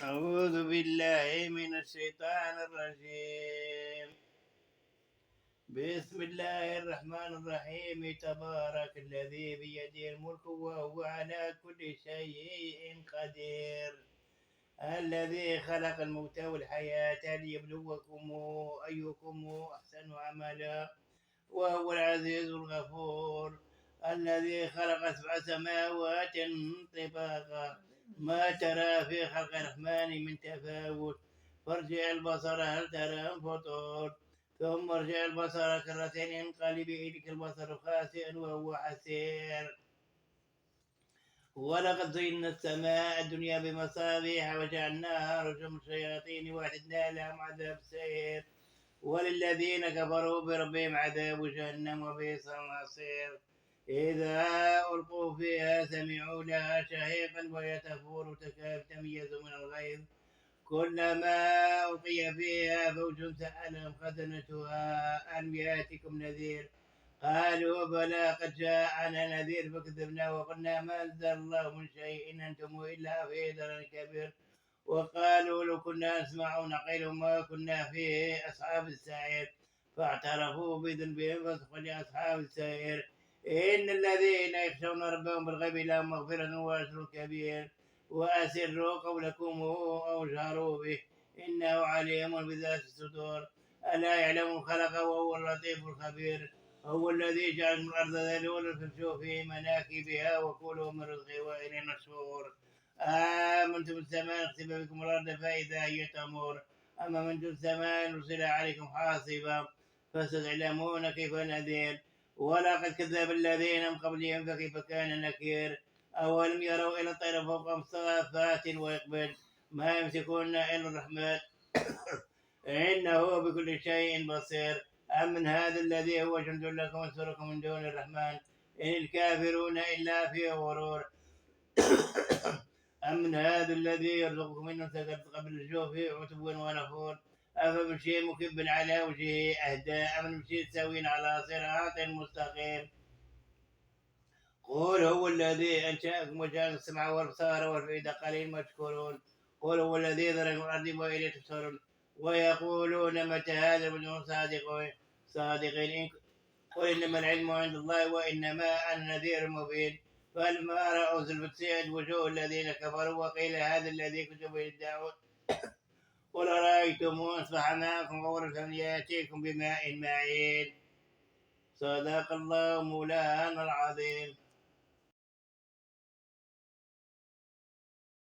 أعوذ بالله من الشيطان الرجيم. بسم الله الرحمن الرحيم. تبارك الذي بيده الملك وهو على كل شيء قدير. الذي خلق الموت والحياة ليبلوكم أيكم أحسن عملا وهو العزيز الغفور. الذي خلق 7 سماوات طباقا ما ترى في خلق الرحمن من تفاوت فارجع البصر هل ترى من فطور ثم ارجع البصر كرتين ينقلب إليك البصر خاسئا وهو حسير. ولقد زينا السماء الدنيا بمصابيح وجعلناها رجوما الشياطين واعتدنا لهم عذاب السير. وللذين كفروا بربهم عذاب جهنم وبئس المصير. إذا ألقوا فيها سمعوا لها شهيقا وهي تفور تكاد تميز من الغيظ. كلما ألقي فيها فوج سألهم خزنتها ألم يأتكم نذير قالوا بلى قد جاءنا نذير فكذبنا وقلنا ما أنزل الله من شيء إن أنتم إلا في ضلال كبير. وقالوا لو كنا نسمع ونعقل ما كنا في أصحاب السعير فاعترفوا بذنبهم فسحقا لأصحاب السعير. إن الذين يخشون ربهم بالغيب لهم مغفرة وأجر كبير. وأسروا قولكم أو اجهروا به إنه عليم بذات الصدور. ألا يعلم خلق وهو اللطيف الخبير. هو الذي جعل الأرض ذلولا فامشوا في مناكبها وكلوا من رزقه وإليه النشور. آمنتم بالسماء نخسف بكم الأرض فإذا هي تمور. أما من دون السماء نرسل عليكم حاصبا فستعلمون كيف نذير. ولقد كذب الذين من قبلهم فكيف كان نكير. أولم يروا إلى الطير فوقهم صافات ويقبل ما يمسكون إلا الرحمن إنه بكل شيء بصير. أمن هذا الذي هو جند لكم ينصركم من دون الرحمن إن الكافرون إلا في غرور. أمن هذا الذي يرزقكم من سكت قبل الجوف عتوا ونفور. أفمشي مكب على وجهه أهدى أم نمشي سوين على صراط مستقيم. قل هو الذي أنشأكم وجعل السمع والأبصار والأفئدة قليل ما تشكرون. قل هو الذي ذرأكم الأرض وإليه تحشرون. ويقولون متى هذا بدون صادقين قل إنما العلم عند الله وإنما أنا نذير مبين. فلما رأوا زلفت وجوه الذين كفروا وقيل هذا الذي كنتم به تدعون. قل أرأيتم أصبح ماءكم غورا فمن يأتيكم بماء معين. صدق الله مولانا العظيم.